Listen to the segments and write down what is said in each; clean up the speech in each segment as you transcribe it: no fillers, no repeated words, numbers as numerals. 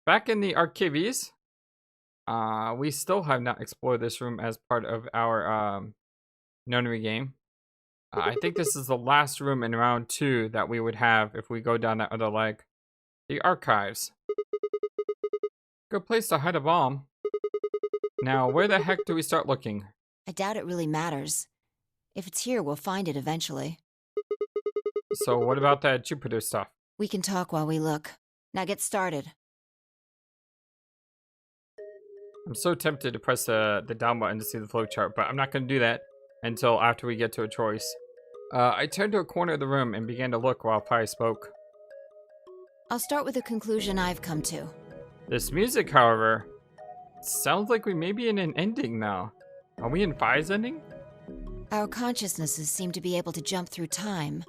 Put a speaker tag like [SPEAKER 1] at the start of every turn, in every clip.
[SPEAKER 1] Back in the archives, we still have not explored this room as part of our Nonary game. I think this is the last room in round 2 that we would have if we go down that other leg. The archives. Good place to hide a bomb. Now, where the heck do we start looking?
[SPEAKER 2] I doubt it really matters. If it's here, we'll find it eventually.
[SPEAKER 1] So what about that Jupiter stuff?
[SPEAKER 2] We can talk while we look. Now get started.
[SPEAKER 1] I'm so tempted to press the down button to see the flowchart, but I'm not going to do that until after we get to a choice. I turned to a corner of the room and began to look while Pi spoke.
[SPEAKER 2] I'll start with a conclusion I've come to.
[SPEAKER 1] This music, however, sounds like we may be in an ending now. Are we in Phi's ending?
[SPEAKER 2] Our consciousnesses seem to be able to jump through time.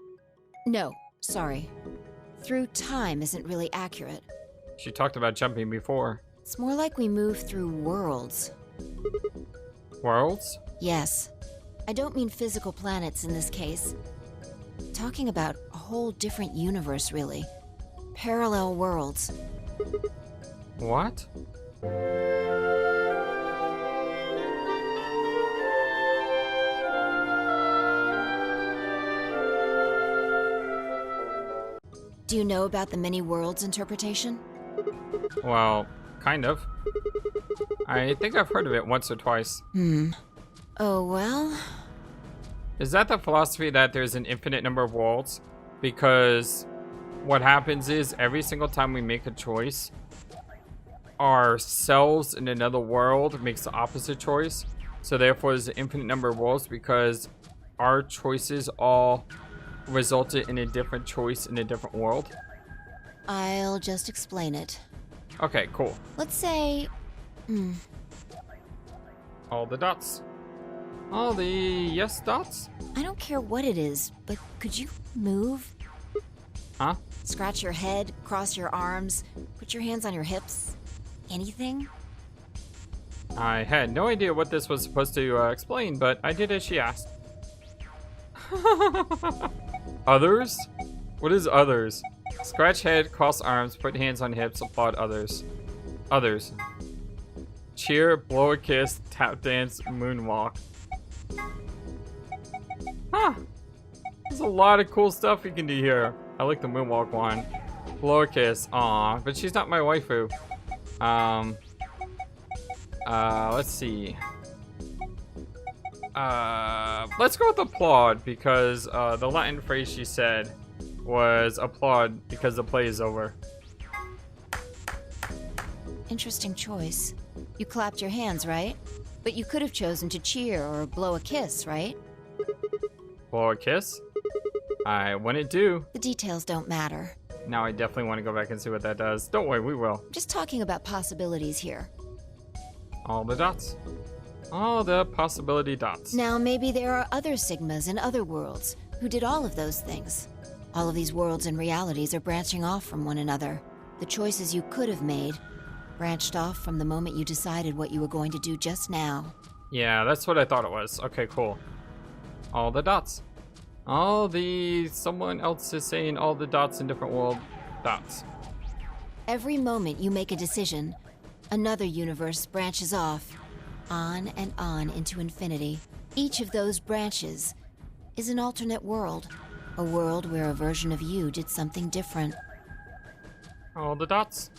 [SPEAKER 2] No, sorry. Through time isn't really accurate.
[SPEAKER 1] She talked about jumping before.
[SPEAKER 2] It's more like we move through worlds.
[SPEAKER 1] Worlds?
[SPEAKER 2] Yes. I don't mean physical planets in this case. Talking about a whole different universe, really. Parallel worlds.
[SPEAKER 1] What?
[SPEAKER 2] Do you know about the many worlds interpretation?
[SPEAKER 1] Well, kind of. I think I've heard of it once or twice.
[SPEAKER 2] Oh, well...
[SPEAKER 1] Is that the philosophy that there's an infinite number of worlds? Because what happens is every single time we make a choice, ourselves in another world makes the opposite choice. So therefore there's an infinite number of worlds because our choices all resulted in a different choice in a different world.
[SPEAKER 2] I'll just explain it.
[SPEAKER 1] Okay, cool.
[SPEAKER 2] Let's say...
[SPEAKER 1] All the dots. All the yes dots?
[SPEAKER 2] I don't care what it is, but could you move?
[SPEAKER 1] Huh?
[SPEAKER 2] Scratch your head, cross your arms, put your hands on your hips. Anything?
[SPEAKER 1] I had no idea what this was supposed to explain, but I did as she asked. Others? What is others? Scratch head, cross arms, put hands on hips, applaud others. Others. Cheer, blow a kiss, tap dance, moonwalk. Huh. There's a lot of cool stuff you can do here. I like the moonwalk one. Blow a kiss. Aw, but she's not my waifu. Let's see. Let's go with applaud because the Latin phrase she said was applaud because the play is over.
[SPEAKER 2] Interesting choice. You clapped your hands, right? But you could have chosen to cheer or blow a kiss, right?
[SPEAKER 1] Blow a kiss? I wouldn't do.
[SPEAKER 2] The details don't matter.
[SPEAKER 1] Now I definitely want to go back and see what that does. Don't worry, we will.
[SPEAKER 2] I'm just talking about possibilities here.
[SPEAKER 1] All the dots. All the possibility dots.
[SPEAKER 2] Now maybe there are other Sigmas in other worlds who did all of those things. All of these worlds and realities are branching off from one another. The choices you could have made branched off from the moment you decided what you were going to do just now.
[SPEAKER 1] Yeah, that's what I thought it was. Okay, cool. All the dots. All the... Someone else is saying all the dots in different world dots.
[SPEAKER 2] Every moment you make a decision, another universe branches off, on and on into infinity. Each of those branches is an alternate world. A world where a version of you did something different.
[SPEAKER 1] All the dots.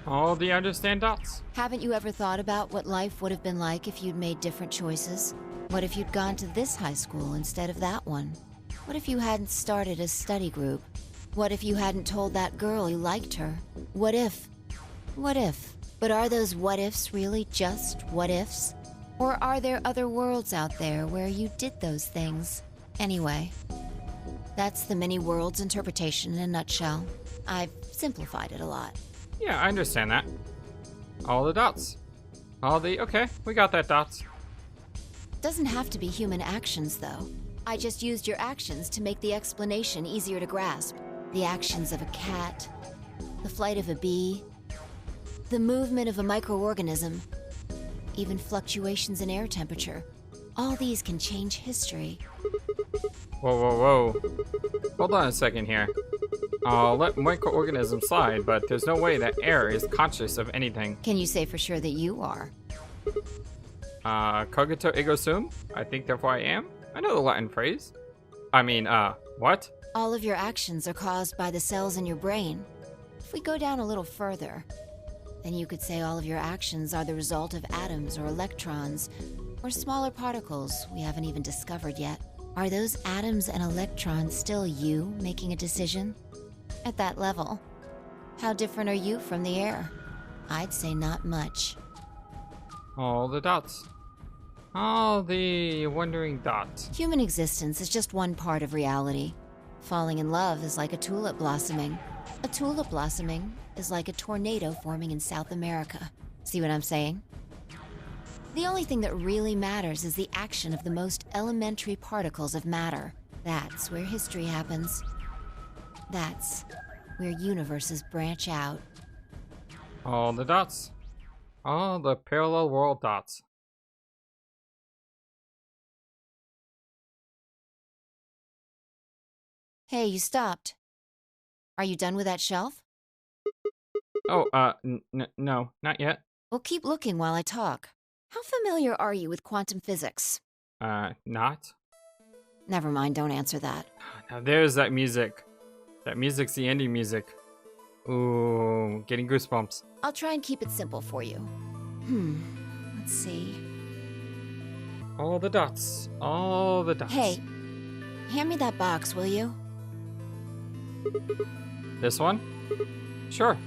[SPEAKER 1] All the understand dots.
[SPEAKER 2] Haven't you ever thought about what life would have been like if you'd made different choices? What if you'd gone to this high school instead of that one? What if you hadn't started a study group? What if you hadn't told that girl you liked her? What if? What if? But are those what ifs really just what ifs? Or are there other worlds out there where you did those things? Anyway, that's the many worlds interpretation in a nutshell. I've simplified it a lot.
[SPEAKER 1] Yeah, I understand that. All the dots. All the... Okay, we got that dots.
[SPEAKER 2] Doesn't have to be human actions, though. I just used your actions to make the explanation easier to grasp. The actions of a cat, the flight of a bee, the movement of a microorganism, even fluctuations in air temperature. All these can change history.
[SPEAKER 1] Whoa, whoa, whoa. Hold on a second here. I'll let microorganisms slide, but there's no way that air is conscious of anything.
[SPEAKER 2] Can you say for sure that you are?
[SPEAKER 1] Cogito ergo sum? I think therefore I am? I know the Latin phrase. I mean, what?
[SPEAKER 2] All of your actions are caused by the cells in your brain. If we go down a little further, then you could say all of your actions are the result of atoms or electrons, or smaller particles we haven't even discovered yet. Are those atoms and electrons still you making a decision? At that level, how different are you from the air? I'd say not much.
[SPEAKER 1] All the dots. All the wandering dots.
[SPEAKER 2] Human existence is just one part of reality. Falling in love is like a tulip blossoming. A tulip blossoming is like a tornado forming in South America. See what I'm saying? The only thing that really matters is the action of the most elementary particles of matter. That's where history happens. That's where universes branch out.
[SPEAKER 1] All the dots. All the parallel world dots.
[SPEAKER 2] Hey, you stopped. Are you done with that shelf?
[SPEAKER 1] Oh, no, not yet.
[SPEAKER 2] Well, keep looking while I talk. How familiar are you with quantum physics?
[SPEAKER 1] Not?
[SPEAKER 2] Never mind, don't answer that.
[SPEAKER 1] Now there's that music. That music's the ending music. Ooh, getting goosebumps.
[SPEAKER 2] I'll try and keep it simple for you. Let's see.
[SPEAKER 1] All the dots. All the dots.
[SPEAKER 2] Hey, hand me that box, will you?
[SPEAKER 1] This one? Sure.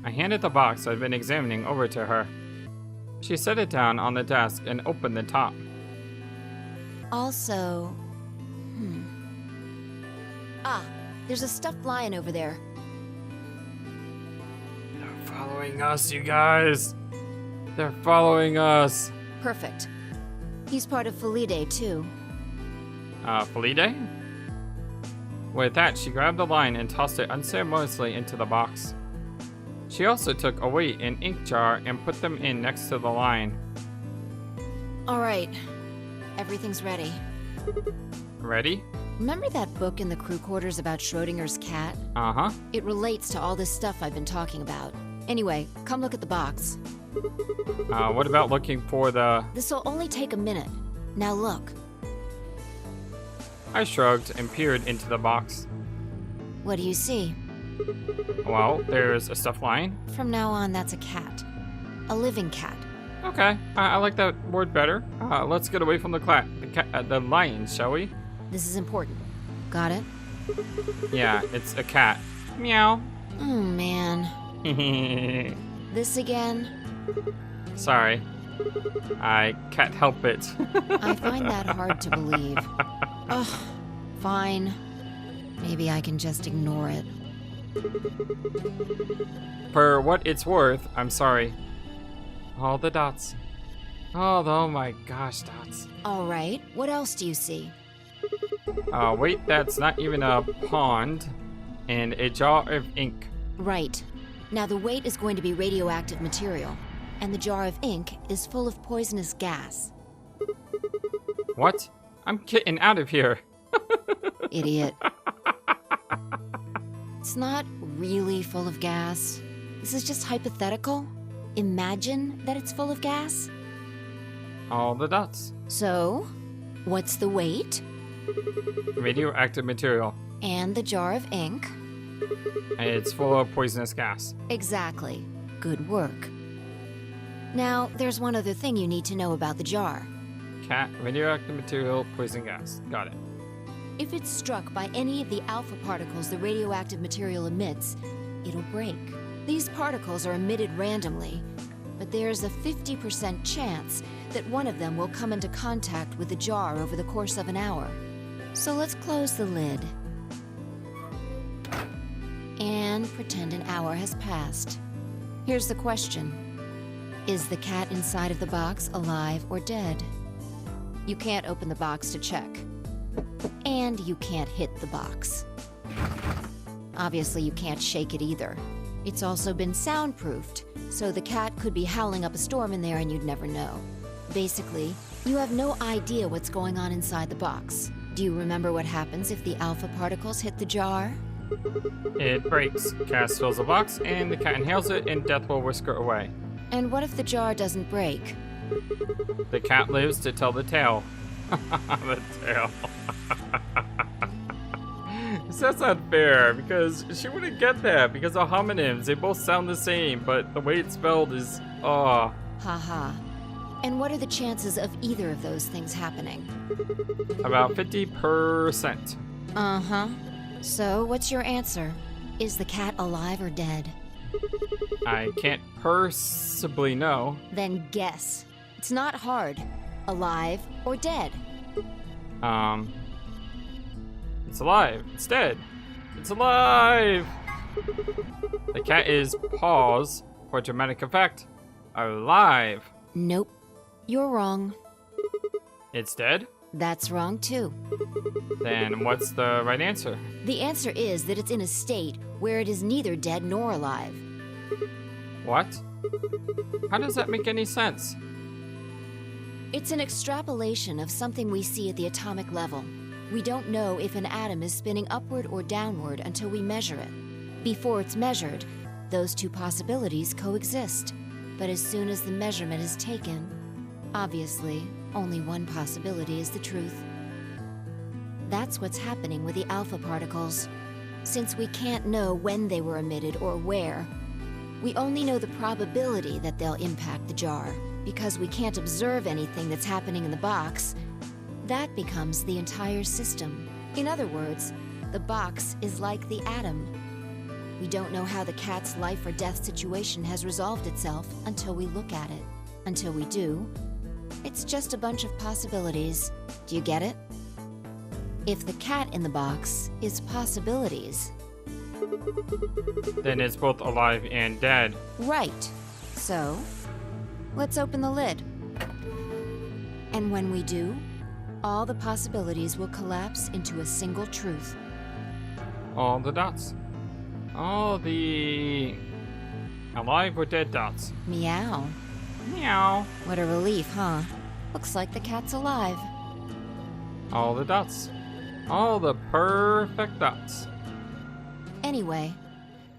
[SPEAKER 1] I handed the box I'd been examining over to her. She set it down on the desk and opened the top.
[SPEAKER 2] Also... Ah, there's a stuffed lion over there.
[SPEAKER 1] They're following us, you guys. They're following us.
[SPEAKER 2] Perfect. He's part of Felidae, too.
[SPEAKER 1] Felidae? With that, she grabbed the lion and tossed it unceremoniously into the box. She also took a weight and ink jar and put them in next to the lion.
[SPEAKER 2] All right. Everything's ready.
[SPEAKER 1] Ready?
[SPEAKER 2] Remember that book in the crew quarters about Schrodinger's cat?
[SPEAKER 1] Uh-huh.
[SPEAKER 2] It relates to all this stuff I've been talking about. Anyway, come look at the box.
[SPEAKER 1] What about looking for the...
[SPEAKER 2] This'll only take a minute. Now look.
[SPEAKER 1] I shrugged and peered into the box.
[SPEAKER 2] What do you see?
[SPEAKER 1] Well, there's a stuffed lion.
[SPEAKER 2] From now on, that's a cat. A living cat.
[SPEAKER 1] Okay, I like that word better. Let's get away from the the lion, shall we?
[SPEAKER 2] This is important. Got it?
[SPEAKER 1] Yeah, it's a cat. Meow.
[SPEAKER 2] Oh, man. This again?
[SPEAKER 1] Sorry. I can't help it.
[SPEAKER 2] I find that hard to believe. Ugh, fine. Maybe I can just ignore it.
[SPEAKER 1] For what it's worth, I'm sorry. All the dots. Oh my gosh, dots.
[SPEAKER 2] All right, what else do you see?
[SPEAKER 1] Wait, that's not even a pond. And a jar of ink.
[SPEAKER 2] Right. Now the weight is going to be radioactive material, and the jar of ink is full of poisonous gas.
[SPEAKER 1] What? I'm getting out of here.
[SPEAKER 2] Idiot. It's not really full of gas. This is just hypothetical. Imagine that it's full of gas.
[SPEAKER 1] All the dots.
[SPEAKER 2] So, what's the weight?
[SPEAKER 1] Radioactive material.
[SPEAKER 2] And the jar of ink?
[SPEAKER 1] It's full of poisonous gas.
[SPEAKER 2] Exactly. Good work. Now, there's one other thing you need to know about the jar.
[SPEAKER 1] Cat, radioactive material, poison gas. Got it.
[SPEAKER 2] If it's struck by any of the alpha particles the radioactive material emits, it'll break. These particles are emitted randomly, but there's a 50% chance that one of them will come into contact with the jar over the course of an hour. So let's close the lid. And pretend an hour has passed. Here's the question. Is the cat inside of the box alive or dead? You can't open the box to check. And you can't hit the box. Obviously, you can't shake it either. It's also been soundproofed, so the cat could be howling up a storm in there and you'd never know. Basically, you have no idea what's going on inside the box. Do you remember what happens if the alpha particles hit the jar?
[SPEAKER 1] It breaks. Cass fills the box, and the cat inhales it, and death will whisk her away.
[SPEAKER 2] And what if the jar doesn't break?
[SPEAKER 1] The cat lives to tell the tale. The tale. That's not fair, because she wouldn't get that, because of homonyms. They both sound the same, but the way it's spelled is,
[SPEAKER 2] Haha. And what are the chances of either of those things happening?
[SPEAKER 1] About 50%.
[SPEAKER 2] Uh-huh. So, what's your answer? Is the cat alive or dead?
[SPEAKER 1] I can't possibly know.
[SPEAKER 2] Then guess. It's not hard. Alive or dead?
[SPEAKER 1] It's alive. It's dead. It's alive! The cat is, pause, for dramatic effect, alive.
[SPEAKER 2] Nope. You're wrong.
[SPEAKER 1] It's dead?
[SPEAKER 2] That's wrong too.
[SPEAKER 1] Then what's the right answer?
[SPEAKER 2] The answer is that it's in a state where it is neither dead nor alive.
[SPEAKER 1] What? How does that make any sense?
[SPEAKER 2] It's an extrapolation of something we see at the atomic level. We don't know if an atom is spinning upward or downward until we measure it. Before it's measured, those two possibilities coexist. But as soon as the measurement is taken, obviously, only one possibility is the truth. That's what's happening with the alpha particles. Since we can't know when they were emitted or where, we only know the probability that they'll impact the jar. Because we can't observe anything that's happening in the box, that becomes the entire system. In other words, the box is like the atom. We don't know how the cat's life or death situation has resolved itself until we look at it. Until we do, it's just a bunch of possibilities. Do you get it? If the cat in the box is possibilities.
[SPEAKER 1] Then it's both alive and dead.
[SPEAKER 2] Right. So, let's open the lid. And when we do, all the possibilities will collapse into a single truth.
[SPEAKER 1] All the dots. All the alive or dead dots.
[SPEAKER 2] Meow.
[SPEAKER 1] Meow.
[SPEAKER 2] What a relief, huh? Looks like the cat's alive.
[SPEAKER 1] All the dots. All the perfect dots.
[SPEAKER 2] Anyway,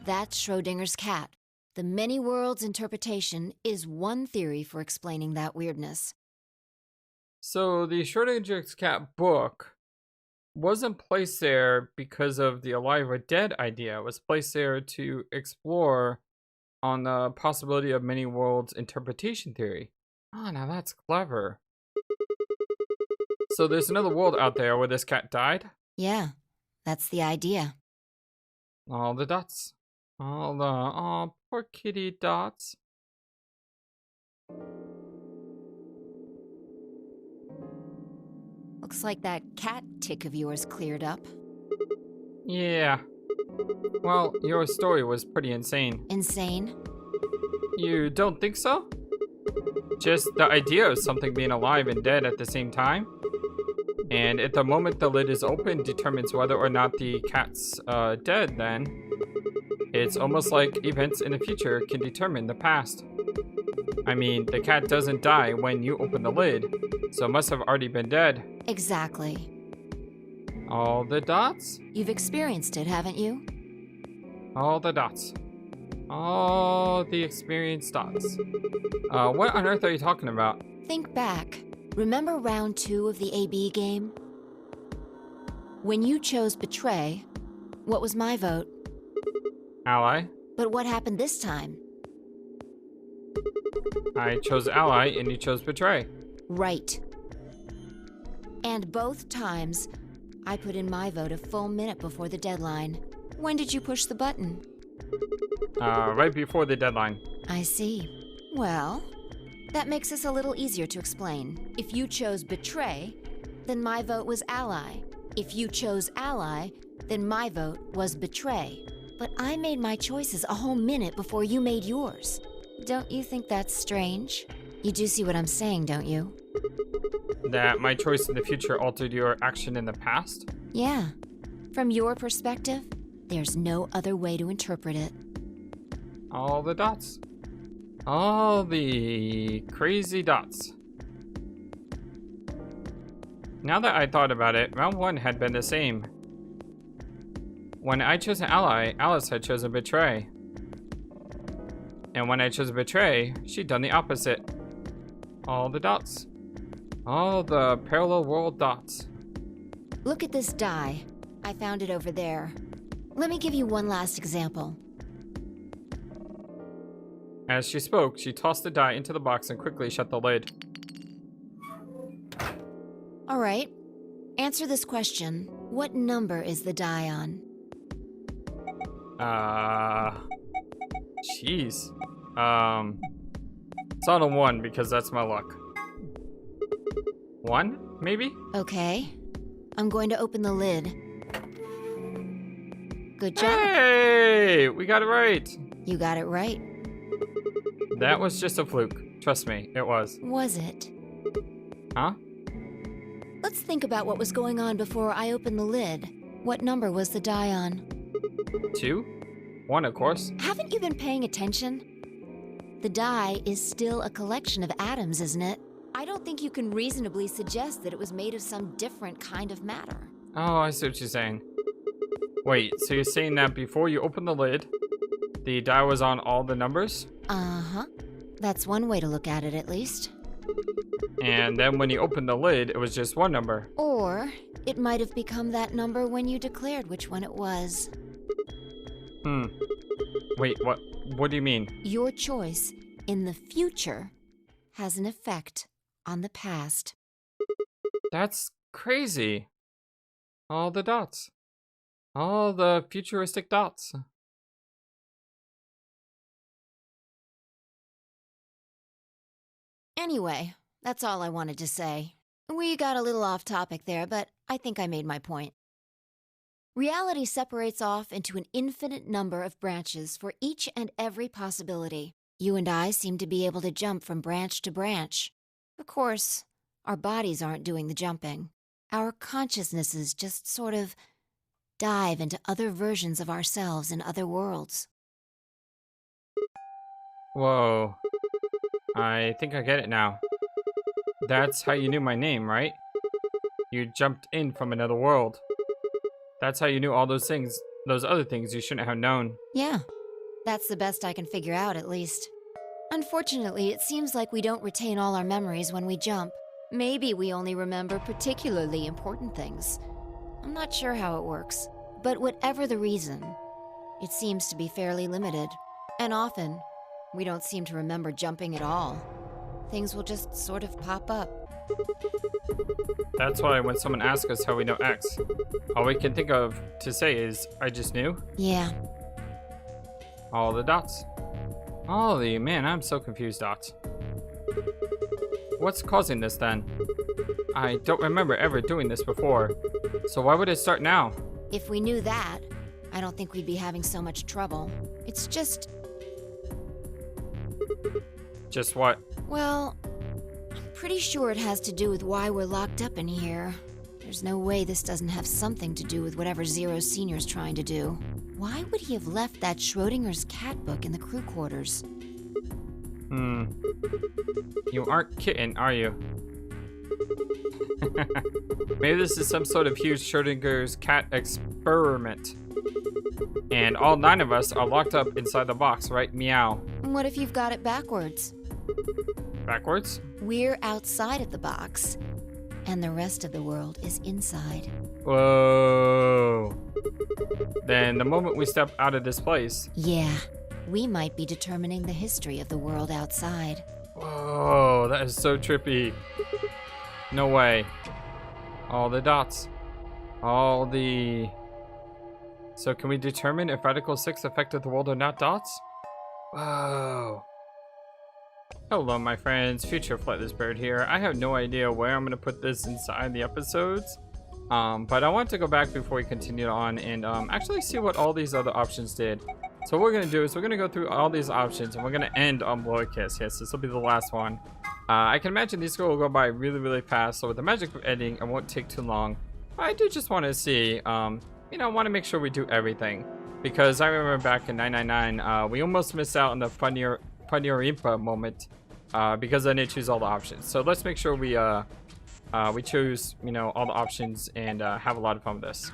[SPEAKER 2] that's Schrodinger's cat. The many worlds interpretation is one theory for explaining that weirdness.
[SPEAKER 1] So the Schrodinger's cat book wasn't placed there because of the alive or dead idea. It was placed there to explore on the possibility of many worlds interpretation theory. Oh, now that's clever. So there's another world out there where this cat died?
[SPEAKER 2] Yeah, that's the idea.
[SPEAKER 1] All the dots. Oh, poor kitty dots.
[SPEAKER 2] Looks like that cat tick of yours cleared up.
[SPEAKER 1] Yeah. Well, your story was pretty insane.
[SPEAKER 2] Insane?
[SPEAKER 1] You don't think so? Just the idea of something being alive and dead at the same time? And at the moment the lid is open determines whether or not the cat's dead, then. It's almost like events in the future can determine the past. I mean, the cat doesn't die when you open the lid, so it must have already been dead.
[SPEAKER 2] Exactly.
[SPEAKER 1] All the dots?
[SPEAKER 2] You've experienced it, haven't you?
[SPEAKER 1] All the dots. All the experienced dots. What on earth are you talking about?
[SPEAKER 2] Think back. Remember round 2 of the AB game? When you chose Betray, what was my vote?
[SPEAKER 1] Ally?
[SPEAKER 2] But what happened this time?
[SPEAKER 1] I chose Ally and you chose Betray.
[SPEAKER 2] Right. And both times, I put in my vote a full minute before the deadline. When did you push the button?
[SPEAKER 1] Right before the deadline.
[SPEAKER 2] I see. Well, that makes this a little easier to explain. If you chose Betray, then my vote was Ally. If you chose Ally, then my vote was Betray. But I made my choices a whole minute before you made yours. Don't you think that's strange? You do see what I'm saying, don't you?
[SPEAKER 1] That my choice in the future altered your action in the past?
[SPEAKER 2] Yeah. From your perspective, there's no other way to interpret it.
[SPEAKER 1] All the dots. All the crazy dots. Now that I thought about it, round 1 had been the same. When I chose an ally, Alice had chosen betray. And when I chose betray, she'd done the opposite. All the dots. All the parallel world dots.
[SPEAKER 2] Look at this die. I found it over there. Let me give you one last example.
[SPEAKER 1] As she spoke, she tossed the die into the box and quickly shut the lid.
[SPEAKER 2] All right. Answer this question. What number is the die on?
[SPEAKER 1] Jeez. It's on a 1 because that's my luck. 1, maybe?
[SPEAKER 2] Okay. I'm going to open the lid. Good job.
[SPEAKER 1] Hey! We got it right!
[SPEAKER 2] You got it right.
[SPEAKER 1] That was just a fluke. Trust me, it was.
[SPEAKER 2] Was it?
[SPEAKER 1] Huh?
[SPEAKER 2] Let's think about what was going on before I opened the lid. What number was the die on?
[SPEAKER 1] 2? 1, of course.
[SPEAKER 2] Haven't you been paying attention? The die is still a collection of atoms, isn't it? I don't think you can reasonably suggest that it was made of some different kind of matter.
[SPEAKER 1] Oh, I see what you're saying. Wait, so you're saying that before you opened the lid, the die was on all the numbers?
[SPEAKER 2] Uh-huh. That's one way to look at it, at least.
[SPEAKER 1] And then when you opened the lid, it was just one number.
[SPEAKER 2] Or it might have become that number when you declared which one it was.
[SPEAKER 1] Wait, what? What do you mean?
[SPEAKER 2] Your choice in the future has an effect on the past.
[SPEAKER 1] That's crazy. All the dots. All the futuristic dots.
[SPEAKER 2] Anyway, that's all I wanted to say. We got a little off topic there, but I think I made my point. Reality separates off into an infinite number of branches for each and every possibility. You and I seem to be able to jump from branch to branch. Of course, our bodies aren't doing the jumping. Our consciousnesses just sort of dive into other versions of ourselves in other worlds.
[SPEAKER 1] Whoa. I think I get it now. That's how you knew my name, right? You jumped in from another world. That's how you knew all those things, those other things you shouldn't have known.
[SPEAKER 2] Yeah, that's the best I can figure out, at least. Unfortunately, it seems like we don't retain all our memories when we jump. Maybe we only remember particularly important things. I'm not sure how it works, but whatever the reason, it seems to be fairly limited. And often, we don't seem to remember jumping at all. Things will just sort of pop up.
[SPEAKER 1] That's why when someone asks us how we know X, all we can think of to say is, I just knew.
[SPEAKER 2] Yeah.
[SPEAKER 1] All the dots. Holy man, I'm so confused, dots. What's causing this then? I don't remember ever doing this before, so why would it start now?
[SPEAKER 2] If we knew that, I don't think we'd be having so much trouble. It's just...
[SPEAKER 1] Just what?
[SPEAKER 2] Well, I'm pretty sure it has to do with why we're locked up in here. There's no way this doesn't have something to do with whatever Zero Senior's trying to do. Why would he have left that Schrodinger's cat book in the crew quarters?
[SPEAKER 1] You aren't kidding, are you? Maybe this is some sort of huge Schrodinger's cat experiment. And all 9 of us are locked up inside the box, right? Meow.
[SPEAKER 2] What if you've got it backwards?
[SPEAKER 1] Backwards?
[SPEAKER 2] We're outside of the box, and the rest of the world is inside.
[SPEAKER 1] Whoa. Then the moment we step out of this place...
[SPEAKER 2] Yeah, we might be determining the history of the world outside.
[SPEAKER 1] Whoa, that is so trippy. No way. All the dots. All the... So can we determine if Radical 6 affected the world or not, dots? Whoa. Hello, my friends. Future FlightlessBird here. I have no idea where I'm going to put this inside the episodes. But I want to go back before we continue on and actually see what all these other options did. So what we're going to do is we're going to go through all these options and we're going to end on Blow a Kiss. Yes, this will be the last one. I can imagine these will go by really, really fast. So with the magic of editing, it won't take too long. But I do just want to see, you know, I want to make sure we do everything. Because I remember back in 999, we almost missed out on the funnier Impa moment. Because I didn't choose all the options. So let's make sure we We choose, you know, all the options and have a lot of fun with this.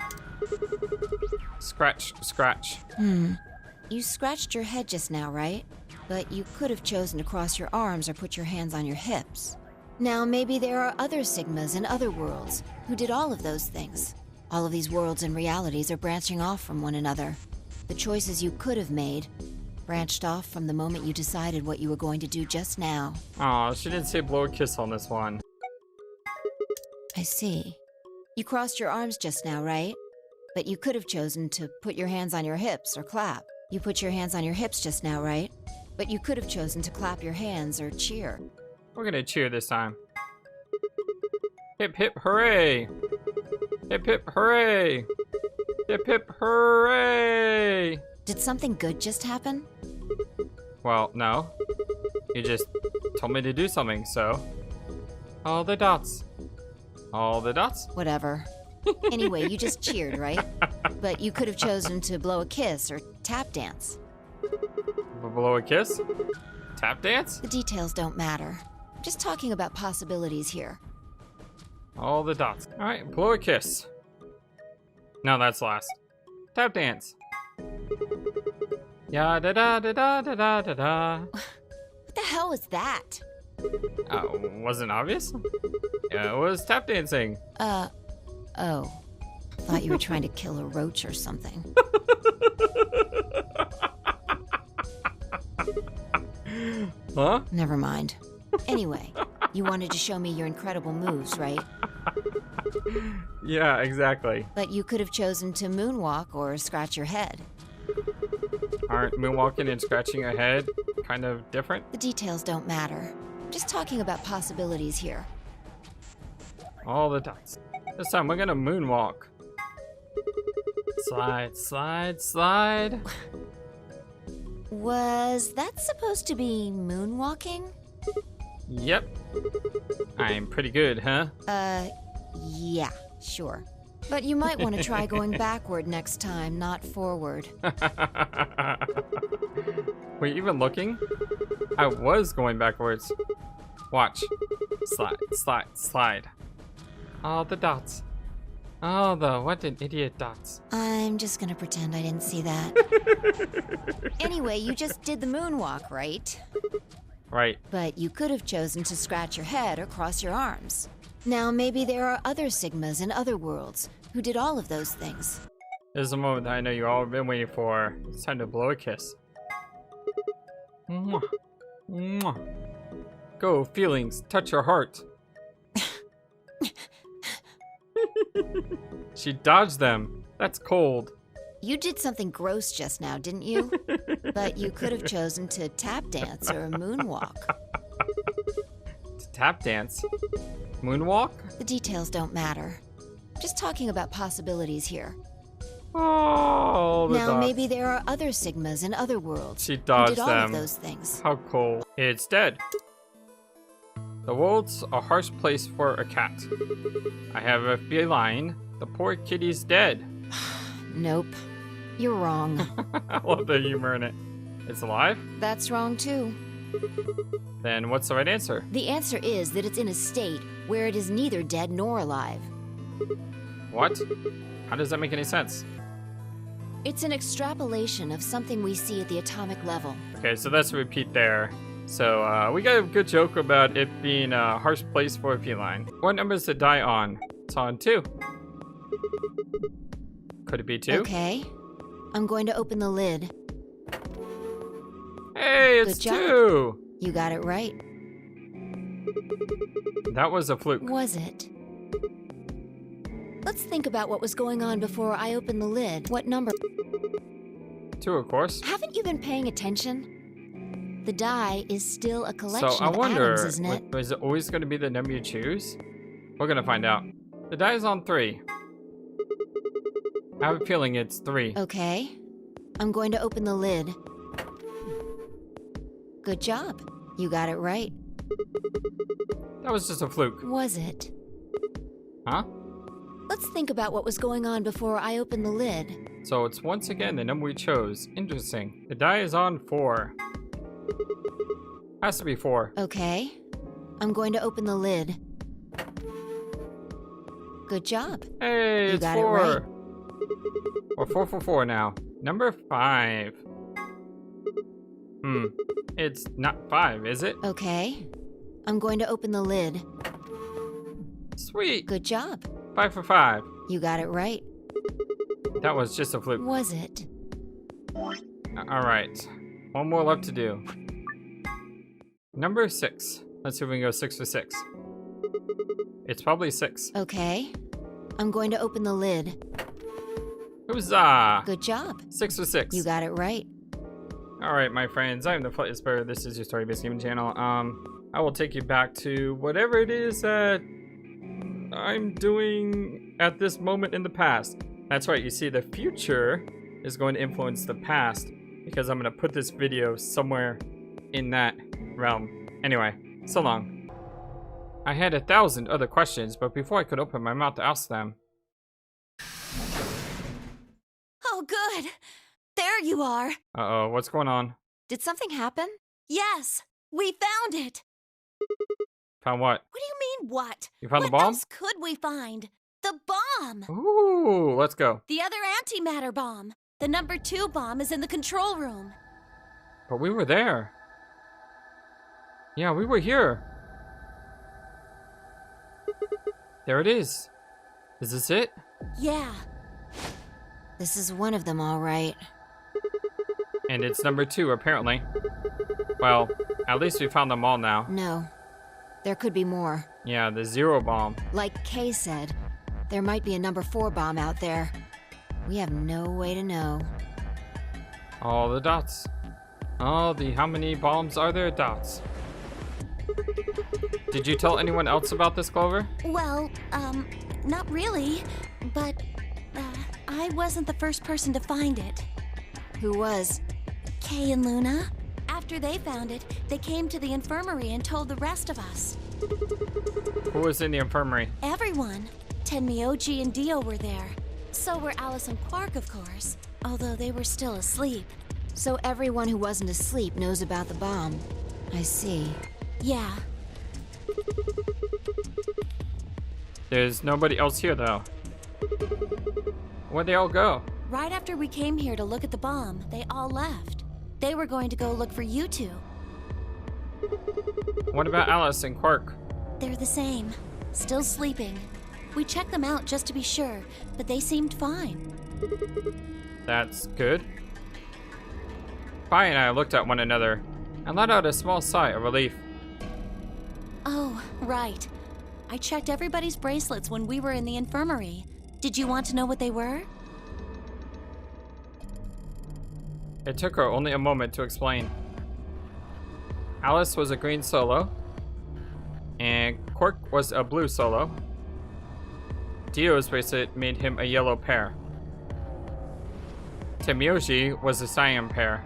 [SPEAKER 1] Scratch, scratch.
[SPEAKER 2] You scratched your head just now, right? But you could have chosen to cross your arms or put your hands on your hips. Now, maybe there are other Sigmas in other worlds who did all of those things. All of these worlds and realities are branching off from one another. The choices you could have made branched off from the moment you decided what you were going to do just now.
[SPEAKER 1] Aw, she didn't say blow a kiss on this one.
[SPEAKER 2] I see. You crossed your arms just now, right? But you could have chosen to put your hands on your hips or clap. You put your hands on your hips just now, right? But you could have chosen to clap your hands or cheer.
[SPEAKER 1] We're gonna cheer this time. Hip hip hooray! Hip hip hooray! Hip hip hooray!
[SPEAKER 2] Did something good just happen?
[SPEAKER 1] Well, no. You just told me to do something, so... All the dots. All the dots?
[SPEAKER 2] Whatever. Anyway, you just cheered, right? But you could have chosen to blow a kiss or tap dance.
[SPEAKER 1] Blow a kiss? Tap dance?
[SPEAKER 2] The details don't matter. I'm just talking about possibilities here.
[SPEAKER 1] All the dots. Alright, blow a kiss. No, that's last. Tap dance. Ya da da da da da da da da.
[SPEAKER 2] What the hell was that?
[SPEAKER 1] Wasn't obvious? Yeah, it was tap dancing.
[SPEAKER 2] Oh. Thought you were trying to kill a roach or something.
[SPEAKER 1] Huh?
[SPEAKER 2] Never mind. Anyway, you wanted to show me your incredible moves, right?
[SPEAKER 1] Yeah, exactly.
[SPEAKER 2] But you could have chosen to moonwalk or scratch your head.
[SPEAKER 1] Aren't moonwalking and scratching your head kind of different?
[SPEAKER 2] The details don't matter. I'm just talking about possibilities here.
[SPEAKER 1] All the dots. This time we're gonna moonwalk. Slide, slide, slide.
[SPEAKER 2] Was that supposed to be moonwalking?
[SPEAKER 1] Yep. I'm pretty good, huh?
[SPEAKER 2] Yeah, sure. But you might want to try going backward next time, not forward.
[SPEAKER 1] Were you even looking? I was going backwards. Watch. Slide, slide, slide. All the dots. Oh, what an idiot dots.
[SPEAKER 2] I'm just gonna pretend I didn't see that. Anyway, you just did the moonwalk, right?
[SPEAKER 1] Right.
[SPEAKER 2] But you could have chosen to scratch your head or cross your arms. Now, maybe there are other Sigmas in other worlds who did all of those things.
[SPEAKER 1] This is a moment that I know you all have been waiting for. It's time to blow a kiss. Mwah. Mwah. Go, feelings, touch your heart. She dodged them. That's cold.
[SPEAKER 2] You did something gross just now, didn't you? But you could have chosen to tap dance or moonwalk.
[SPEAKER 1] To tap dance? Moonwalk?
[SPEAKER 2] The details don't matter. Just talking about possibilities here.
[SPEAKER 1] Oh, the
[SPEAKER 2] now,
[SPEAKER 1] dots.
[SPEAKER 2] maybe there are other Sigmas in other worlds
[SPEAKER 1] She
[SPEAKER 2] who
[SPEAKER 1] dodged
[SPEAKER 2] did all
[SPEAKER 1] them.
[SPEAKER 2] of those things.
[SPEAKER 1] How cool. It's dead. The world's a harsh place for a cat. I have a feline. The poor kitty's dead.
[SPEAKER 2] Nope. You're wrong.
[SPEAKER 1] I love the humor in it. It's alive?
[SPEAKER 2] That's wrong too.
[SPEAKER 1] Then what's the right answer?
[SPEAKER 2] The answer is that it's in a state where it is neither dead nor alive.
[SPEAKER 1] What? How does that make any sense?
[SPEAKER 2] It's an extrapolation of something we see at the atomic level.
[SPEAKER 1] Okay, so that's a repeat there. So, we got a good joke about it being a harsh place for a feline. What number is the die on? It's on 2. Could it be 2?
[SPEAKER 2] Okay. I'm going to open the lid.
[SPEAKER 1] Hey, it's
[SPEAKER 2] Good job.
[SPEAKER 1] 2!
[SPEAKER 2] You got it right.
[SPEAKER 1] That was a fluke.
[SPEAKER 2] Was it? Let's think about what was going on before I opened the lid. What number?
[SPEAKER 1] 2, of course.
[SPEAKER 2] Haven't you been paying attention? The die is still a collection
[SPEAKER 1] So I
[SPEAKER 2] of
[SPEAKER 1] wonder,
[SPEAKER 2] atoms, isn't it?
[SPEAKER 1] is it always going to be the number you choose? We're going to find out. The die is on 3. I have a feeling it's 3.
[SPEAKER 2] Okay. I'm going to open the lid. Good job. You got it right.
[SPEAKER 1] That was just a fluke.
[SPEAKER 2] Was it?
[SPEAKER 1] Huh?
[SPEAKER 2] Let's think about what was going on before I opened the lid.
[SPEAKER 1] So it's once again the number we chose. Interesting. The die is on 4. Has to be 4.
[SPEAKER 2] Okay. I'm going to open the lid. Good job.
[SPEAKER 1] Hey,
[SPEAKER 2] You
[SPEAKER 1] it's
[SPEAKER 2] got it
[SPEAKER 1] 4.
[SPEAKER 2] right.
[SPEAKER 1] We're 4 for 4 now. Number 5. It's not 5, is it?
[SPEAKER 2] Okay. I'm going to open the lid.
[SPEAKER 1] Sweet.
[SPEAKER 2] Good job.
[SPEAKER 1] 5 for 5.
[SPEAKER 2] You got it right.
[SPEAKER 1] That was just a fluke.
[SPEAKER 2] Was it?
[SPEAKER 1] Alright. One more left to do. Number 6. Let's see if we can go 6 for 6. It's probably 6.
[SPEAKER 2] Okay. I'm going to open the lid.
[SPEAKER 1] Huzzah!
[SPEAKER 2] Good job.
[SPEAKER 1] 6 for 6.
[SPEAKER 2] You got it right.
[SPEAKER 1] Alright, my friends. I am the FlightlessBird. This is your story-based gaming channel. I will take you back to whatever it is that I'm doing at this moment in the past. That's right. You see, the future is going to influence the past because I'm going to put this video somewhere in that realm. Anyway, so long. I had 1,000 other questions, but before I could open my mouth to ask them...
[SPEAKER 3] Oh, good. There you are.
[SPEAKER 1] Uh-oh, what's going on?
[SPEAKER 2] Did something happen?
[SPEAKER 3] Yes, we found it.
[SPEAKER 1] Found what?
[SPEAKER 3] What do you mean, what?
[SPEAKER 1] You found the
[SPEAKER 3] What
[SPEAKER 1] bomb?
[SPEAKER 3] else could we find? The bomb.
[SPEAKER 1] Ooh, let's go.
[SPEAKER 3] The other antimatter bomb. The number 2 bomb is in the control room.
[SPEAKER 1] But we were there. Yeah, we were here. There it is. Is this it?
[SPEAKER 3] Yeah.
[SPEAKER 2] This is one of them, all right.
[SPEAKER 1] And it's number 2, apparently. Well, at least we found them all now.
[SPEAKER 2] No. There could be more.
[SPEAKER 1] Yeah, the Zero bomb.
[SPEAKER 2] Like Kay said, there might be a number 4 bomb out there. We have no way to know.
[SPEAKER 1] All the dots. All the how many bombs are there? Dots. Did you tell anyone else about this, Clover?
[SPEAKER 3] Well, not really. But, I wasn't the first person to find it.
[SPEAKER 2] Who was?
[SPEAKER 3] Kay and Luna. After they found it, they came to the infirmary and told the rest of us.
[SPEAKER 1] Who was in the infirmary?
[SPEAKER 3] Everyone. Tenmyoji and Dio were there. So were Alice and Quark, of course. Although they were still asleep.
[SPEAKER 2] So everyone who wasn't asleep knows about the bomb. I see.
[SPEAKER 3] Yeah.
[SPEAKER 1] There's nobody else here, though. Where'd they all go?
[SPEAKER 3] Right after we came here to look at the bomb, they all left. They were going to go look for you two.
[SPEAKER 1] What about Alice and Quark?
[SPEAKER 3] They're the same. Still sleeping. We checked them out just to be sure, but they seemed fine.
[SPEAKER 1] That's good. Pi and I looked at one another and let out a small sigh of relief.
[SPEAKER 3] Oh, right. I checked everybody's bracelets when we were in the infirmary. Did you want to know what they were?
[SPEAKER 1] It took her only a moment to explain. Alice was a green solo, and Quark was a blue solo. Dio's bracelet made him a yellow pair. Tenmyoji was a cyan pair.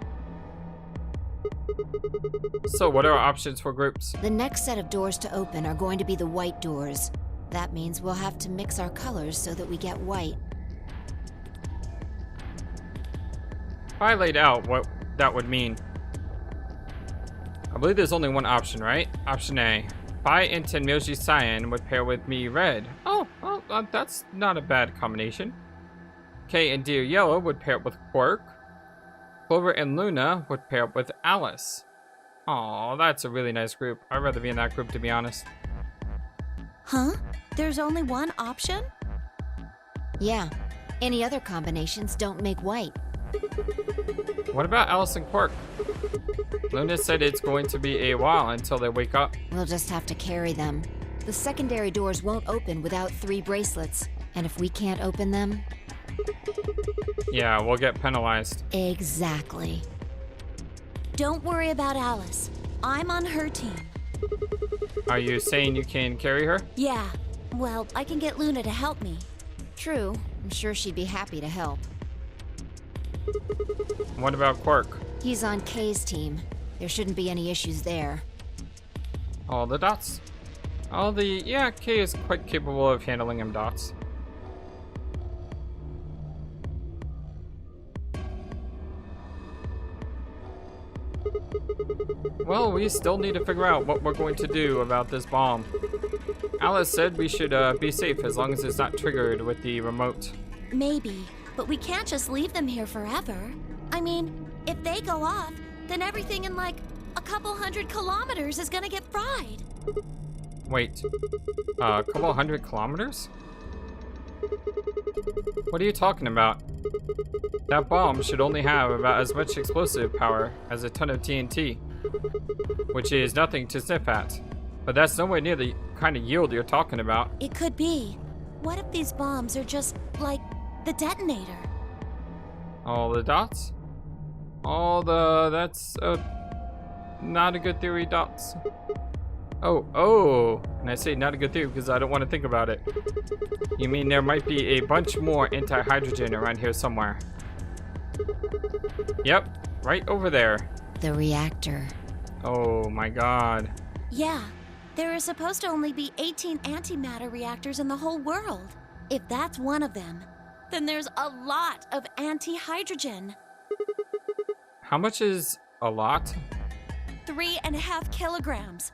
[SPEAKER 1] So what are our options for groups?
[SPEAKER 2] The next set of doors to open are going to be the white doors. That means we'll have to mix our colors so that we get white.
[SPEAKER 1] I laid out what that would mean. I believe there's only one option, right? Option A. Pi and Tenmyoji cyan would pair with me red. Oh, well, that's not a bad combination. Kay and Dio yellow would pair up with Quark. Clover and Luna would pair up with Alice. Aw, that's a really nice group. I'd rather be in that group, to be honest.
[SPEAKER 3] Huh? There's only one option?
[SPEAKER 2] Yeah. Any other combinations don't make white.
[SPEAKER 1] What about Alice and Quark? Luna said it's going to be a while until they wake up.
[SPEAKER 2] We'll just have to carry them. The secondary doors won't open without 3 bracelets. And if we can't open them...
[SPEAKER 1] Yeah, we'll get penalized.
[SPEAKER 2] Exactly.
[SPEAKER 3] Don't worry about Alice. I'm on her team.
[SPEAKER 1] Are you saying you can carry her?
[SPEAKER 3] Yeah. Well, I can get Luna to help me.
[SPEAKER 2] True. I'm sure she'd be happy to help.
[SPEAKER 1] What about Quark?
[SPEAKER 2] He's on Kay's team. There shouldn't be any issues there.
[SPEAKER 1] All the dots. Yeah, Kay is quite capable of handling him dots. Well, we still need to figure out what we're going to do about this bomb. Alice said we should be safe as long as it's not triggered with the remote.
[SPEAKER 3] Maybe, but we can't just leave them here forever. I mean, if they go off, then everything in like a couple 100 kilometers is gonna get fried.
[SPEAKER 1] Wait, a couple 100 kilometers? What are you talking about? That bomb should only have about as much explosive power as a ton of TNT, which is nothing to sniff at. But that's nowhere near the kind of yield you're talking about.
[SPEAKER 3] It could be. What if these bombs are just like the detonator?
[SPEAKER 1] All the dots? That's not a good theory, dots. Oh, and I say not a good theory because I don't want to think about it. You mean there might be a bunch more anti-hydrogen around here somewhere? Yep, right over there.
[SPEAKER 2] The reactor.
[SPEAKER 1] Oh my god.
[SPEAKER 3] Yeah, there are supposed to only be 18 antimatter reactors in the whole world. If that's one of them, then there's a lot of anti-hydrogen.
[SPEAKER 1] How much is a lot?
[SPEAKER 3] 3.5 kilograms.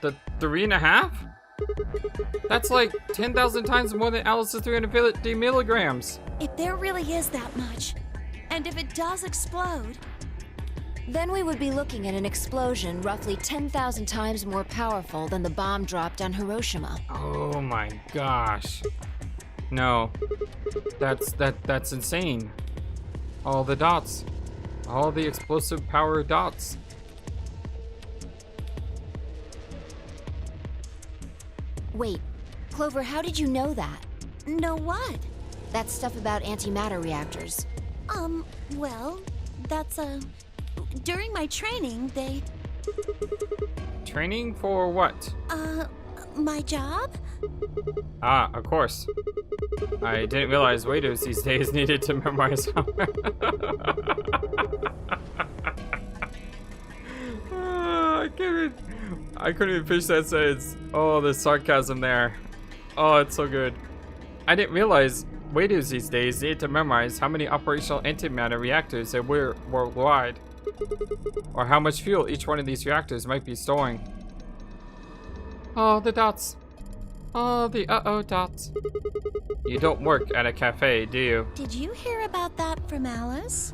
[SPEAKER 1] The 3.5? That's like 10,000 times more than Alice's 350 milligrams.
[SPEAKER 3] If there really is that much, and if it does explode,
[SPEAKER 2] Then we would be looking at an explosion roughly 10,000 times more powerful than the bomb dropped on Hiroshima.
[SPEAKER 1] Oh my gosh. No. That's insane. All the dots. All the explosive power dots.
[SPEAKER 2] Wait, Clover, how did you know that?
[SPEAKER 3] know what?
[SPEAKER 2] That stuff about antimatter reactors.
[SPEAKER 3] Well, that's, during my training, they,
[SPEAKER 1] Training for what?
[SPEAKER 3] my job?
[SPEAKER 1] Ah, of course. I didn't realize waiters these days needed to memorize I couldn't even finish that sentence. Oh, the sarcasm there. Oh, it's so good. I didn't realize waiters these days need to memorize how many operational antimatter reactors there were worldwide, or how much fuel each one of these reactors might be storing. Oh, the dots. Oh, the uh-oh dots. You don't work at a cafe, do you?
[SPEAKER 3] Did you hear about that from Alice?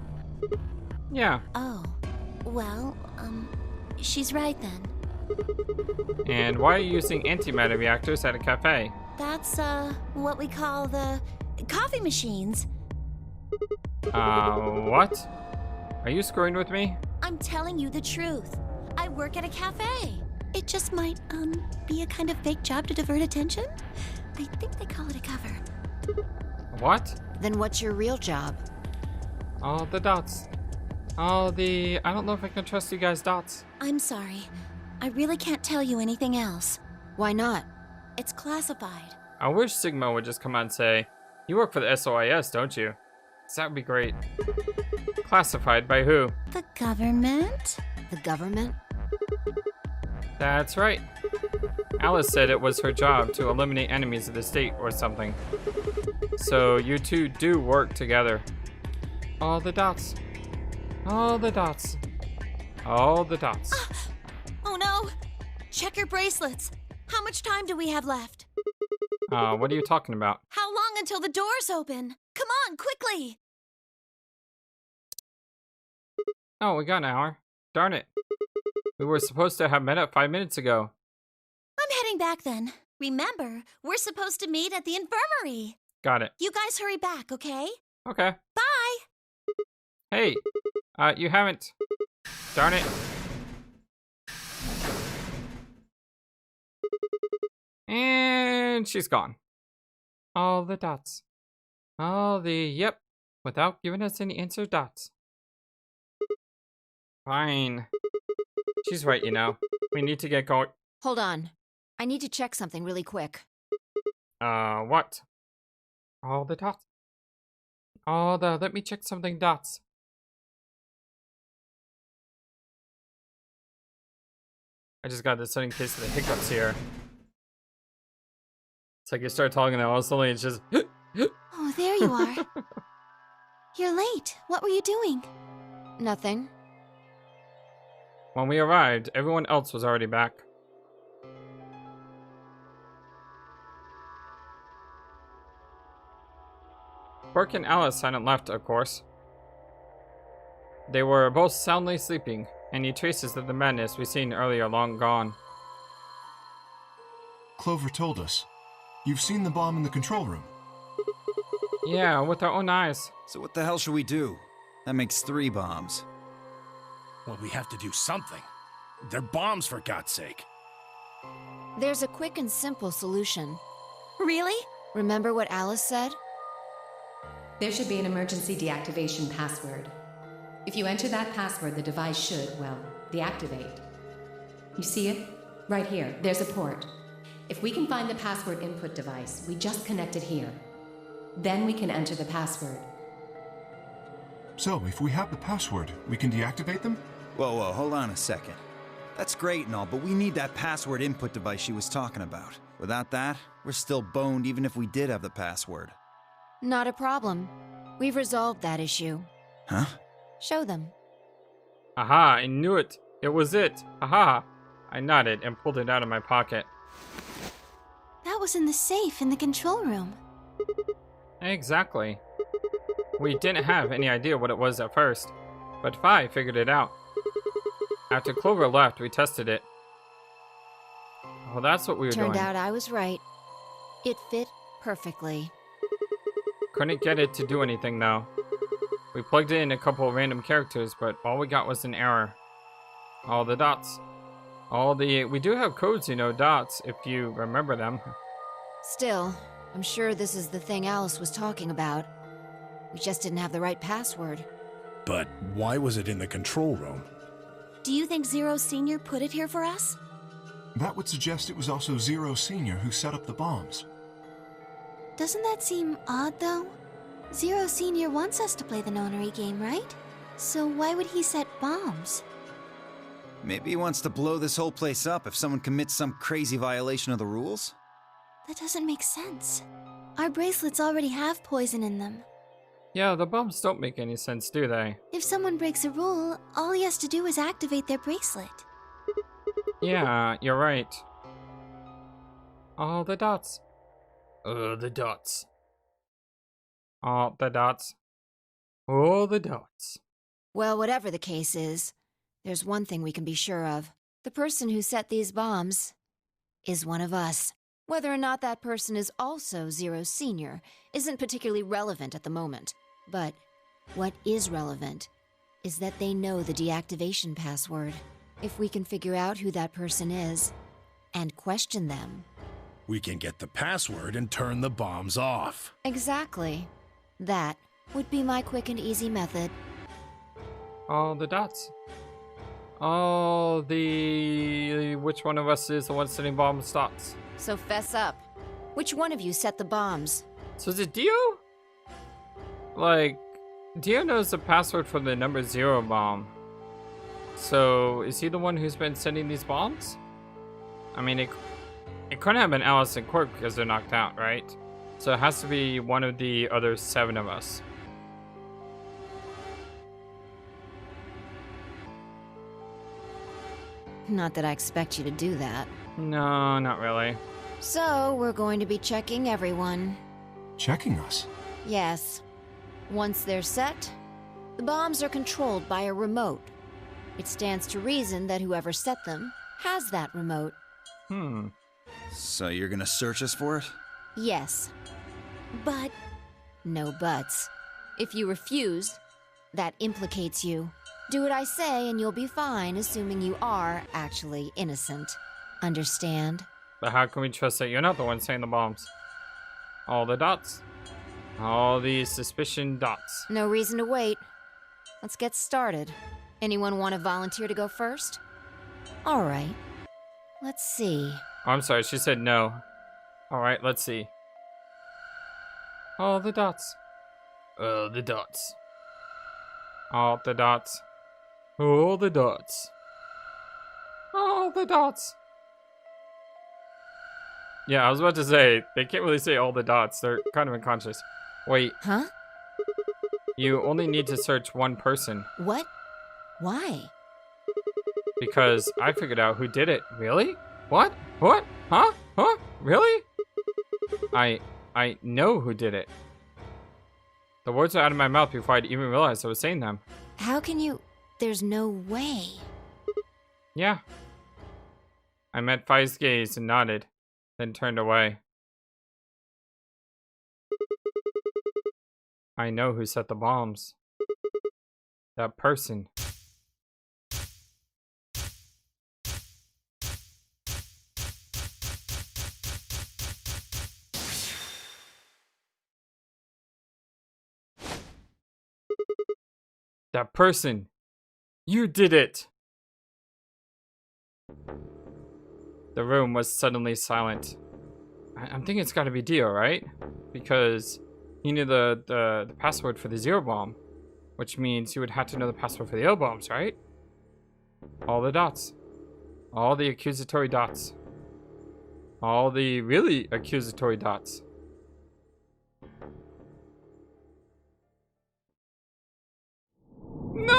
[SPEAKER 1] Yeah.
[SPEAKER 3] Oh, well, she's right then.
[SPEAKER 1] And why are you using antimatter reactors at a cafe?
[SPEAKER 3] That's, what we call the coffee machines.
[SPEAKER 1] What? Are you screwing with me?
[SPEAKER 3] I'm telling you the truth. I work at a cafe. It just might, be a kind of fake job to divert attention. I think they call it a cover.
[SPEAKER 1] What?
[SPEAKER 2] Then what's your real job?
[SPEAKER 1] All the dots. All the... I don't know if I can trust you guys dots.
[SPEAKER 3] I'm sorry. I really can't tell you anything else.
[SPEAKER 2] Why not?
[SPEAKER 3] It's classified.
[SPEAKER 1] I wish Sigma would just come out and say, you work for the SOIS, don't you? 'Cause that would be great. Classified by who?
[SPEAKER 3] The government?
[SPEAKER 2] The government?
[SPEAKER 1] That's right. Alice said it was her job to eliminate enemies of the state or something. So you two do work together. All the dots. All the dots. All the dots.
[SPEAKER 3] Oh no! Check your bracelets. How much time do we have left?
[SPEAKER 1] What are you talking about?
[SPEAKER 3] How long until the doors open? Come on, quickly!
[SPEAKER 1] Oh, we got an hour. Darn it. We were supposed to have met up 5 minutes ago.
[SPEAKER 3] I'm heading back then. Remember, we're supposed to meet at the infirmary.
[SPEAKER 1] Got it.
[SPEAKER 3] You guys hurry back, okay?
[SPEAKER 1] Okay.
[SPEAKER 3] Bye!
[SPEAKER 1] Hey, you haven't. Darn it. And she's gone. All the dots. All the, yep, without giving us any answer dots. Fine. She's right, you know. We need to get going.
[SPEAKER 2] Hold on. I need to check something really quick.
[SPEAKER 1] What? All the dots. All the, let me check something dots. I just got this sudden case of the hiccups here. It's like you start talking and all of a sudden it's just...
[SPEAKER 3] Oh, there you are. You're late. What were you doing?
[SPEAKER 2] Nothing.
[SPEAKER 1] When we arrived, everyone else was already back. Burke and Alice hadn't left, of course. They were both soundly sleeping, any traces of the madness we seen earlier long gone.
[SPEAKER 4] Clover told us. You've seen the bomb in the control room.
[SPEAKER 1] Yeah, with our own eyes.
[SPEAKER 5] So what the hell should we do? That makes 3 bombs.
[SPEAKER 6] Well, we have to do something. They're bombs, for God's sake.
[SPEAKER 2] There's a quick and simple solution.
[SPEAKER 3] Really?
[SPEAKER 2] Remember what Alice said?
[SPEAKER 7] There should be an emergency deactivation password. If you enter that password, the device should, well, deactivate. You see it? Right here. There's a port. If we can find the password input device, we just connect it here. Then we can enter the password.
[SPEAKER 4] So, if we have the password, we can deactivate them?
[SPEAKER 5] Whoa, hold on a second. That's great and all, but we need that password input device she was talking about. Without that, we're still boned even if we did have the password.
[SPEAKER 2] Not a problem. We've resolved that issue.
[SPEAKER 5] Huh?
[SPEAKER 2] Show them.
[SPEAKER 1] Aha, I knew it. It was it. Aha. I nodded and pulled it out of my pocket.
[SPEAKER 3] That was in the safe in the control room.
[SPEAKER 1] Exactly. We didn't have any idea what it was at first, but Fi figured it out. After Clover left, we tested it. Well, that's what we were doing.
[SPEAKER 2] Turned out I was right. It fit perfectly.
[SPEAKER 1] Couldn't get it to do anything though. We plugged in a couple of random characters, but all we got was an error. All the dots. We do have codes, you know, dots, if you remember them.
[SPEAKER 2] Still, I'm sure this is the thing Alice was talking about. We just didn't have the right password.
[SPEAKER 6] But why was it in the control room?
[SPEAKER 3] Do you think Zero Senior put it here for us?
[SPEAKER 4] That would suggest it was also Zero Senior who set up the bombs.
[SPEAKER 3] Doesn't that seem odd, though? Zero Senior wants us to play the Nonary game, right? So why would he set bombs?
[SPEAKER 5] Maybe he wants to blow this whole place up if someone commits some crazy violation of the rules?
[SPEAKER 3] That doesn't make sense. Our bracelets already have poison in them.
[SPEAKER 1] Yeah, the bombs don't make any sense, do they?
[SPEAKER 3] If someone breaks a rule, all he has to do is activate their bracelet.
[SPEAKER 1] Yeah, you're right. All the dots. The dots. All the dots. All the dots.
[SPEAKER 2] Well, whatever the case is, there's one thing we can be sure of. The person who set these bombs is one of us. Whether or not that person is also Zero Senior isn't particularly relevant at the moment. But what is relevant is that they know the deactivation password. If we can figure out who that person is and question them.
[SPEAKER 6] We can get the password and turn the bombs off.
[SPEAKER 2] Exactly. That would be my quick and easy method.
[SPEAKER 1] All the dots. Which one of us is the one setting bombs dots?
[SPEAKER 2] So fess up. Which one of you set the bombs?
[SPEAKER 1] So is it Dio? Like, Dio knows the password for the number 0 bomb. So, is he the one who's been sending these bombs? I mean, it couldn't have been Alice and Quirk because they're knocked out, right? So it has to be one of the other 7 of us.
[SPEAKER 2] Not that I expect you to do that.
[SPEAKER 1] No, not really.
[SPEAKER 2] So, we're going to be checking everyone.
[SPEAKER 4] Checking us?
[SPEAKER 2] Yes. Once they're set, the bombs are controlled by a remote. It stands to reason that whoever set them has that remote.
[SPEAKER 5] So you're gonna search us for it?
[SPEAKER 2] Yes.
[SPEAKER 3] But
[SPEAKER 2] No buts. If you refuse, that implicates you. Do what I say and you'll be fine, assuming you are actually innocent. Understand?
[SPEAKER 1] But how can we trust that you're not the one saying the bombs? All the dots. All these suspicion dots.
[SPEAKER 2] No reason to wait. Let's get started. Anyone want to volunteer to go first? All right. Let's see.
[SPEAKER 1] Oh, I'm sorry, she said no. Alright, let's see. All the dots. The dots. All the dots. All the dots. All the dots. Yeah, I was about to say, they can't really say all the dots. They're kind of unconscious. Wait,
[SPEAKER 2] Huh?
[SPEAKER 1] you only need to search one person.
[SPEAKER 2] What? Why?
[SPEAKER 1] because I figured out who did it. Really? What? What? Huh? Huh? Really? I know who did it. The words were out of my mouth before I'd even realized I was saying them.
[SPEAKER 2] How can you... There's no way.
[SPEAKER 1] Yeah. I met Fi's gaze and nodded, then turned away. I know who set the bombs. That person. That person. You did it. The room was suddenly silent. I'm thinking it's gotta be Dio, right? Because he knew the password for the Zero bomb, which means he would have to know the password for the L bombs, right? All the dots. All the accusatory dots. All the really accusatory dots. No!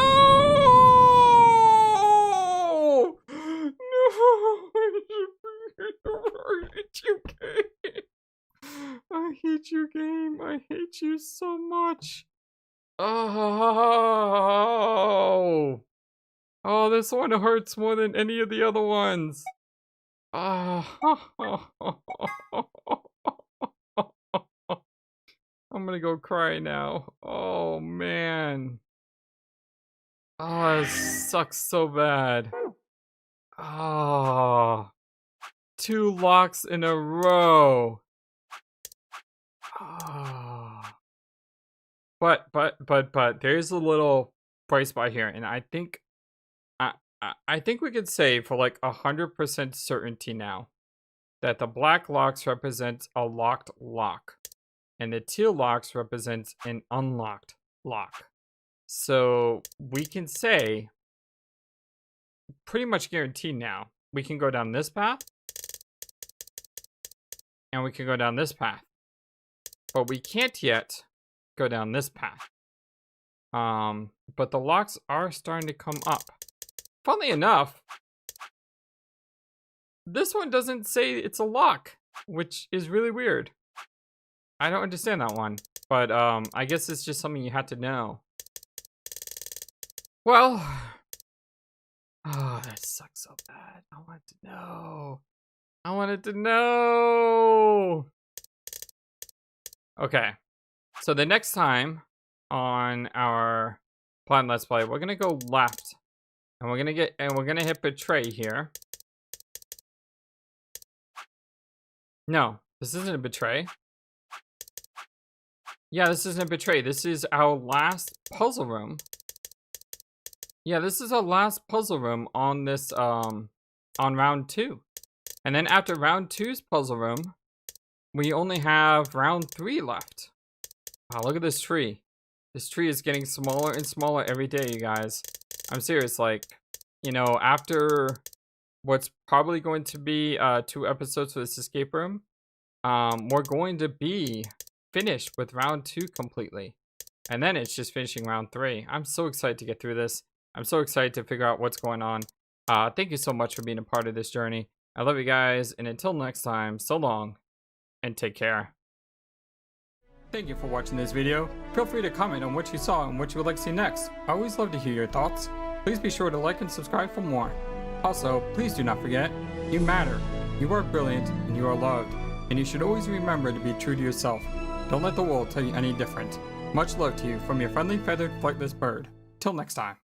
[SPEAKER 1] I hate you, game. I hate you so much. Oh, this one hurts more than any of the other ones. I'm gonna go cry now. Oh man. Oh, it sucks so bad. Oh, 2 locks in a row. Oh. But there's a little bright spot here, and I think we could say for like 100% certainty now that the black locks represent a locked lock, and the teal locks represent an unlocked lock. So we can say, pretty much guaranteed now, we can go down this path, and we can go down this path. But we can't yet go down this path. But the locks are starting to come up. Funnily enough, this one doesn't say it's a lock, which is really weird. I don't understand that one. But I guess it's just something you had to know. Well, oh, that sucks so bad. I wanted to know. I wanted to know. Okay, so the next time on our plan Let's Play, we're gonna go left, and we're gonna hit betray here. No, this isn't a betray. Yeah, this isn't a betray. This is our last puzzle room. Yeah, this is our last puzzle room on this on round 2. And then after round 2's puzzle room, we only have round 3 left. Wow, look at this tree. This tree is getting smaller and smaller every day, you guys. I'm serious, like, you know, after what's probably going to be 2 episodes for this escape room, we're going to be finished with round 2 completely. And then it's just finishing round 3. I'm so excited to get through this. I'm so excited to figure out what's going on. Thank you so much for being a part of this journey. I love you guys, and until next time, so long, and take care. Thank you for watching this video. Feel free to comment on what you saw and what you would like to see next. I always love to hear your thoughts. Please be sure to like and subscribe for more. Also, please do not forget, you matter, you are brilliant, and you are loved. And you should always remember to be true to yourself. Don't let the world tell you any different. Much love to you from your friendly feathered flightless bird. Till next time.